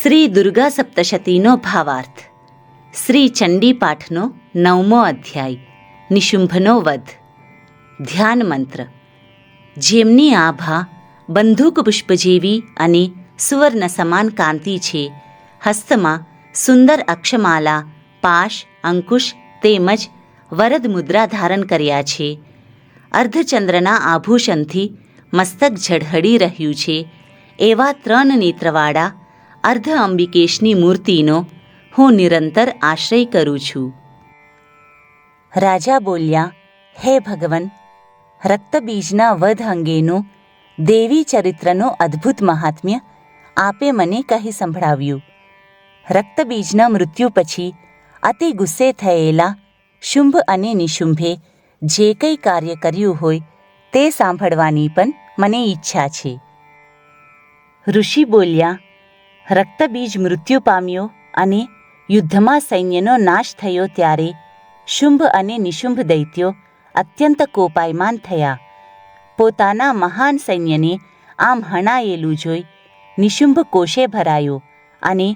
શ્રી દુર્ગા સપ્તશતીનો ભાવાર્થ. શ્રી ચંડી પાઠનો 9મો અધ્યાય. નિશુંભનો વધ. ધ્યાન મંત્ર. જેમની આભા બંદૂક પુષ્પ જેવી અને સુવર્ણ સમાન કાંતિ છે, હસ્તમાં સુંદર અક્ષમાલા, પાશ, અંકુશ તેમજ વરદ મુદ્રા ધારણ કર્યા છે. અર્ધચંદ્રના આભૂષણથી મસ્તક ઝળહળી રહ્યું છે, એવા 3 નેત્રવાળા અર્ધ અંબિકેશની મૂર્તિનો હું નિરંતર આશ્રય કરું છું. રાજા બોલ્યા, હે ભગવન, રક્તબીજના વધ અંગેનું દેવી ચરિત્રનું અદ્ભુત મહાત્મ્ય આપે મને કહી સંભળાવ્યું. રક્તબીજના મૃત્યુ પછી અતિ ગુસ્સે થયેલા શુંભ અને નિશુંભે જે કંઈ કાર્ય કર્યું હોય તે સાંભળવાની પણ મને ઈચ્છા છે. ઋષિ બોલ્યા, રક્તબીજ મૃત્યુ પામ્યો અને યુદ્ધમાં સૈન્યનો નાશ થયો ત્યારે શુંભ અને નિશુંભ દૈત્યો અત્યંત કોપાયમાન થયા. પોતાના મહાન સૈન્યને આમ હણાયેલું જોઈ નિશુંભ કોશે ભરાયો અને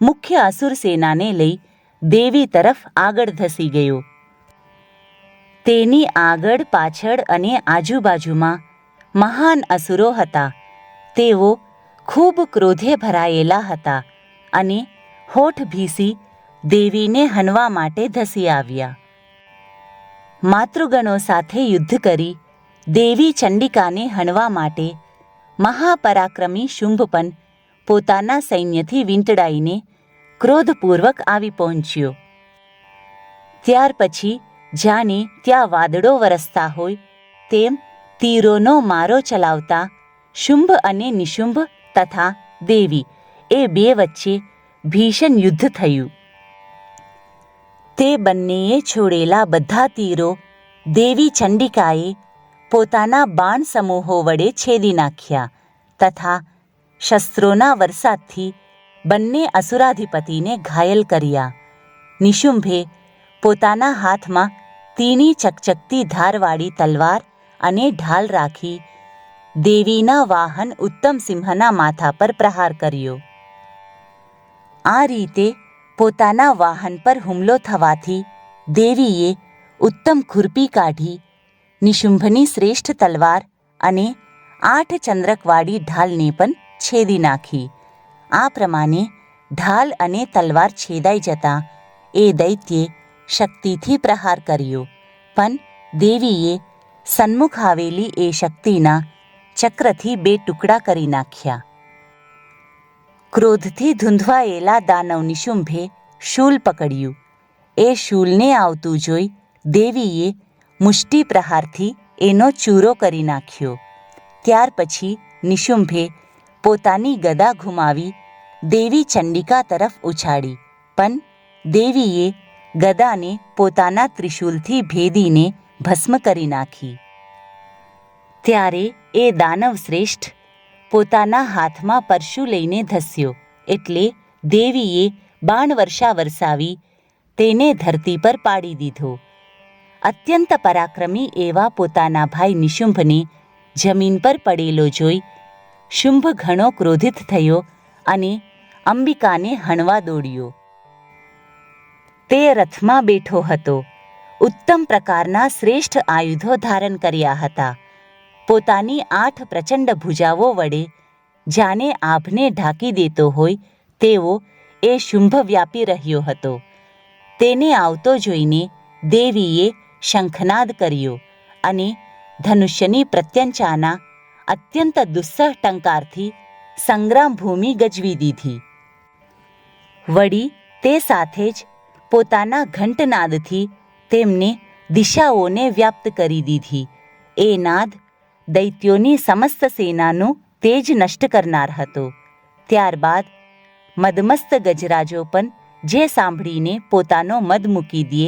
મુખ્ય અસુર સેનાને લઈ દેવી તરફ આગળ ધસી ગયો. તેની આગળ પાછળ અને આજુબાજુમાં મહાન અસુરો હતા. તેઓ ખૂબ ક્રોધે ભરાયેલા હતા અને હોઠ ભીસી દેવીને હણવા માટે ધસી આવ્યા. માતૃગણો સાથે યુદ્ધ કરી દેવી ચંડિકાને હણવા માટે મહાપરાક્રમી શુંભ પણ પોતાના સૈન્યથી વીંટળાઈને ક્રોધપૂર્વક આવી પહોંચ્યો. ત્યાર પછી જાણે ત્યાં વાદળો વરસતા હોય તેમ તીરોનો મારો ચલાવતા શુંભ અને નિશુંભ તથા દેવી એ બે વચ્ચે ભીષણ યુદ્ધ થયું. તે બંનેએ છોડેલા બધા તીરો દેવી ચંડિકાએ પોતાના બાણ સમૂહો વડે છેદી નાખ્યા તથા શસ્ત્રોના વરસાદથી બંને અસુરાધિપતિને ઘાયલ કર્યા. નિશુંભે પોતાના હાથમાં તીણી ચકચકતી ધારવાળી તલવાર અને ઢાલ રાખી દેવીના વાહન ઉત્તમ સિંહના માથા પર પ્રહાર કર્યો. આ રીતે પોતાના વાહન પર હુમલો થવાથી દેવીએ ઉત્તમ ખુરપી કાઢી નિશુંભની શ્રેષ્ઠ તલવાર અને 8 ચંદ્રકવાળી ઢાલને પણ છેદી નાખી. આ પ્રમાણે ઢાલ અને તલવાર છેદાઈ જતાં એ દૈત્યે શક્તિથી પ્રહાર કર્યો, પણ દેવીએ સન્મુખ આવેલી એ શક્તિના ચક્રથી 2 ટુકડા કરી નાખ્યા. ક્રોધથી ધૂંધવાયેલા દાનવ નિશુંભે શૂલ પકડ્યું. એ શૂલને આવતું જોઈ દેવીએ મુષ્ટિ પ્રહારથી એનો ચૂરો કરી નાખ્યો. ત્યાર પછી નિશુંભે પોતાની ગદા ઘુમાવી દેવી ચંડિકા તરફ ઉછાળી, પણ દેવીએ ગદાને પોતાના ત્રિશૂલથી ભેદીને ભસ્મ કરી નાખી. ત્યારે એ દાનવ શ્રેષ્ઠ પોતાના હાથમાં પરશુ લઈને ધસ્યો, એટલે દેવીએ બાણવર્ષા વરસાવી તેને ધરતી પર પાડી દીધો. અત્યંત પરાક્રમી એવા પોતાના ભાઈ નિશુંભને જમીન પર પડેલો જોઈ શુંભ ઘણો ક્રોધિત થયો અને અંબિકાને હણવા દોડ્યો. તે રથમાં બેઠો હતો. ઉત્તમ પ્રકારના શ્રેષ્ઠ આયુધો ધારણ કર્યા હતા. પોતાની 8 પ્રચંડ ભુજાઓ વડે જાણે આભને ઢાંકી દેતો હોય તેવો એ શુંભ વ્યાપી રહ્યો હતો. તેને આવતો જોઈને દેવીએ શંખનાદ કર્યો અને ધનુષ્યની પ્રત્યંચાના અત્યંત દુસ્સહ ટંકારથી સંગ્રામ ભૂમિ ગજવી દીધી. વળી તે સાથે જ પોતાના ઘંટનાદથી તેમને દિશાઓને વ્યાપ્ત કરી દીધી. એ નાદ દૈત્યોની સમસ્ત સેનાનું તેજ નષ્ટ કરનાર હતો. ત્યારબાદ મદમસ્ત ગજરાજો પણ જે સાંભળીને પોતાનો મદ મૂકી દે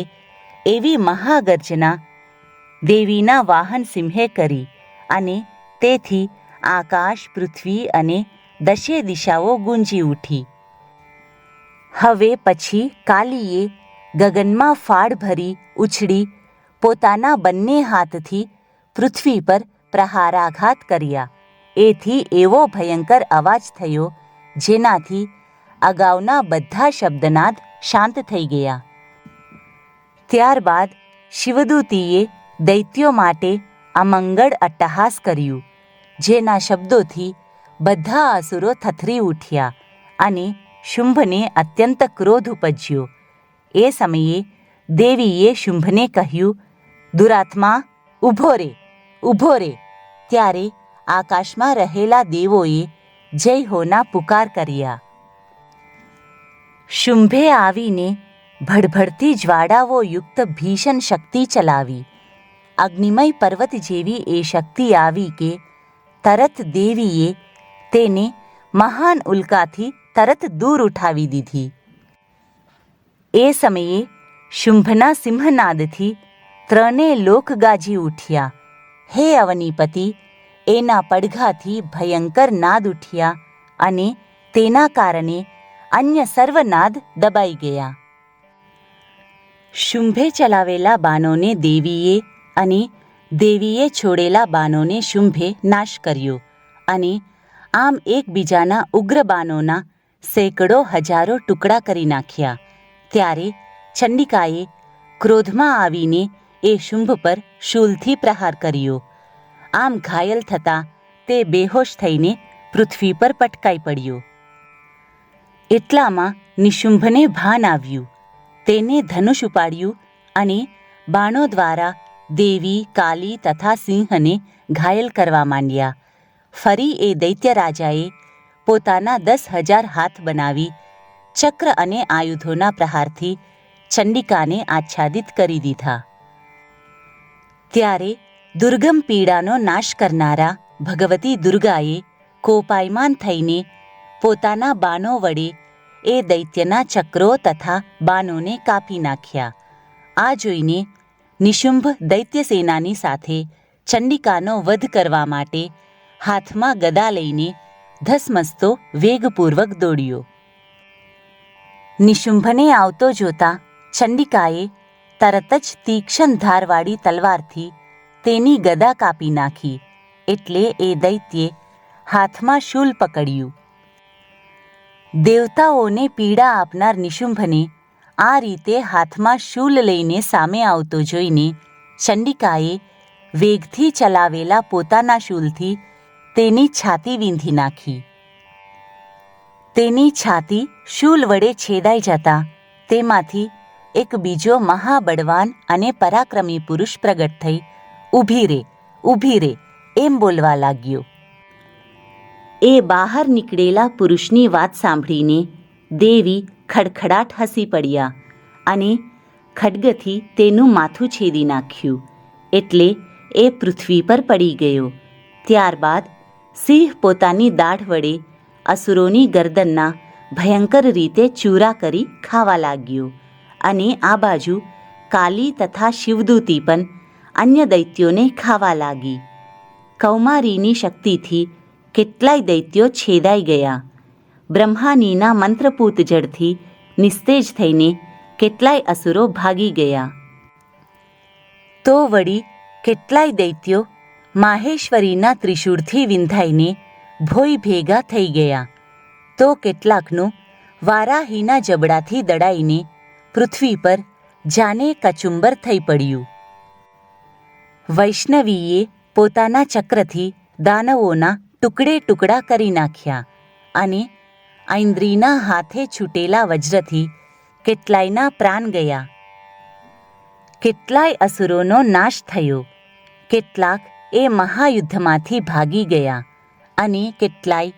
એવી મહાગર્જના દેવીના વાહન સિંહે કરી અને તેથી આકાશ, પૃથ્વી અને 10 દિશાઓ ગુંજી ઉઠી. હવે પછી કાલીએ ગગનમાં ફાળ ભરી ઉછળી પોતાના બંને હાથથી પૃથ્વી પર પ્રહારાઘાત કર્યા. એથી એવો ભયંકર અવાજ થયો જેનાથી અગાઉના બધા શબ્દનાદ શાંત થઈ ગયા. ત્યારબાદ શિવદૂતીએ દૈત્યો માટે અમંગળ અટ્ટહાસ કર્યું, જેના શબ્દોથી બધા અસુરો થથરી ઉઠ્યા અને શુંભને અત્યંત ક્રોધ ઉપજ્યો. એ સમયે દેવીએ શુંભને કહ્યું, દુરાત્મા, ઊભો રે, ઊભો રે. ત્યારે આકાશમાં રહેલા દેવોએ જય હોના પુકાર કર્યા. શુંભે આવીને ભડભડતી જ્વાળાઓ યુક્ત ભીષણ શક્તિ ચલાવી. અગ્નિમય પર્વત જેવી એ શક્તિ આવી કે તરત દેવીએ તેને મહાન ઉલ્કાથી તરત દૂર ઉઠાવી દીધી. એ સમયે શુંભના સિંહનાદથી ત્રણે લોક ગાજી ઉઠ્યા. હે અવનીપતિ, એના પડઘાથી ભયંકર નાદ ઉઠ્યા અને તેના કારણે અન્ય સર્વનાદ દબાઈ ગયા. શુંભે ચલાવેલા બાણોને દેવીએ અને દેવીએ છોડેલા બાણોને શુંભે નાશ કર્યો અને આમ એકબીજાના ઉગ્ર બાણોના સેંકડો હજારો ટુકડા કરી નાખ્યા. ત્યારે ચંડિકાએ ક્રોધમાં આવીને એ શુંભ પર શૂલથી પ્રહાર કર્યો. આમ ઘાયલ થતાં તે બેહોશ થઈને પૃથ્વી પર પટકાઈ પડ્યો. એટલામાં નિશુંભને ભાન આવ્યું. તેને ધનુષ ઉપાડ્યું અને બાણો દ્વારા દેવી, કાલી તથા સિંહને ઘાયલ કરવા માંડ્યા. ફરી એ દૈત્ય રાજાએ પોતાના 10,000 હાથ બનાવી ચક્ર અને આયુધોના પ્રહારથી ચંડિકાને આચ્છાદિત કરી દીધા. ત્યારે દુર્ગમ પીડાનો નાશ કરનારા ભગવતી દુર્ગાએ કોપાયમાન થઈને પોતાના બાણો વડે એ દૈત્યના ચક્રો તથા બાણોને કાપી નાખ્યા. આ જોઈને નિશુંભ દૈત્ય સેનાની સાથે ચંડિકાનો વધ કરવા માટે હાથમાં ગદા લઈને ધસમસતો વેગપૂર્વક દોડ્યો. નિશુંભને આવતો જોતા ચંડિકાએ તરત જ તીક્ષ્ણ ધારવાળી તલવારથી તેની ગદા કાપી નાખી. એટલે એ દૈત્યે હાથમાં શૂલ પકડ્યું. દેવતાઓને પીડા આપનાર નિશુંભને આ રીતે હાથમાં શૂલ લઈને સામે આવતો જોઈને ચંડિકાએ વેગથી ચલાવેલા પોતાના શૂલથી તેની છાતી વીંધી નાખી. તેની છાતી શૂલ વડે છેદાઈ જતા તેમાંથી એક બીજો મહાબળવાન અને પરાક્રમી પુરુષ પ્રગટ થઈ ઊભી રે, ઊભી રે એમ બોલવા લાગ્યો. એ બહાર નીકળેલા પુરુષની વાત સાંભળીને દેવી ખડખડાટ હસી પડ્યા અને ખડગથી તેનું માથું છેદી નાખ્યું. એટલે એ પૃથ્વી પર પડી ગયો. ત્યારબાદ સિંહ પોતાની દાઢ વડે અસુરોની ગરદનના ભયંકર રીતે ચૂરા કરી ખાવા લાગ્યો અને આ બાજુ કાલી તથા શિવદૂતી પણ અન્ય દૈત્યોને ખાવા લાગી. કૌમારીની શક્તિથી કેટલાય દૈત્યો છેદાઈ ગયા. બ્રહ્માનીના મંત્રપૂત જળથી નિસ્તેજ થઈને કેટલાય અસુરો ભાગી ગયા. તો વળી કેટલાય દૈત્યો માહેશ્વરીના ત્રિશૂળથી વિંધાઈને ભોય ભેગા થઈ ગયા. તો કેટલાકનું વારાહીના જબડાથી દડાઈને પૃથ્વી પર જાને કચુંબર થઈ પડ્યું. વૈષ્ણવીએ પોતાના ચક્રથી દાનવોના ટુકડે ટુકડા કરી નાખ્યા અને ઐન્દ્રીના હાથે છૂટેલા વજ્રથી કેટલાયના પ્રાણ ગયા. કેટલાય અસુરોનો નાશ થયો. કેટલાક એ મહાયુદ્ધમાંથી ભાગી ગયા અને કેટલાય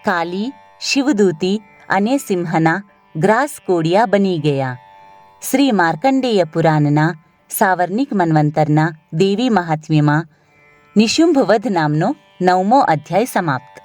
કાલી, શિવદૂતી અને સિંહના ગ્રાસ કોડિયા બની ગયા. શ્રી માર્કંડેય પુરાણના સાવર્ણિક મન્વંતરના દેવી મહાત્મ્યમાં નિશુંભ વધ નામનો 9મો અધ્યાય સમાપ્ત.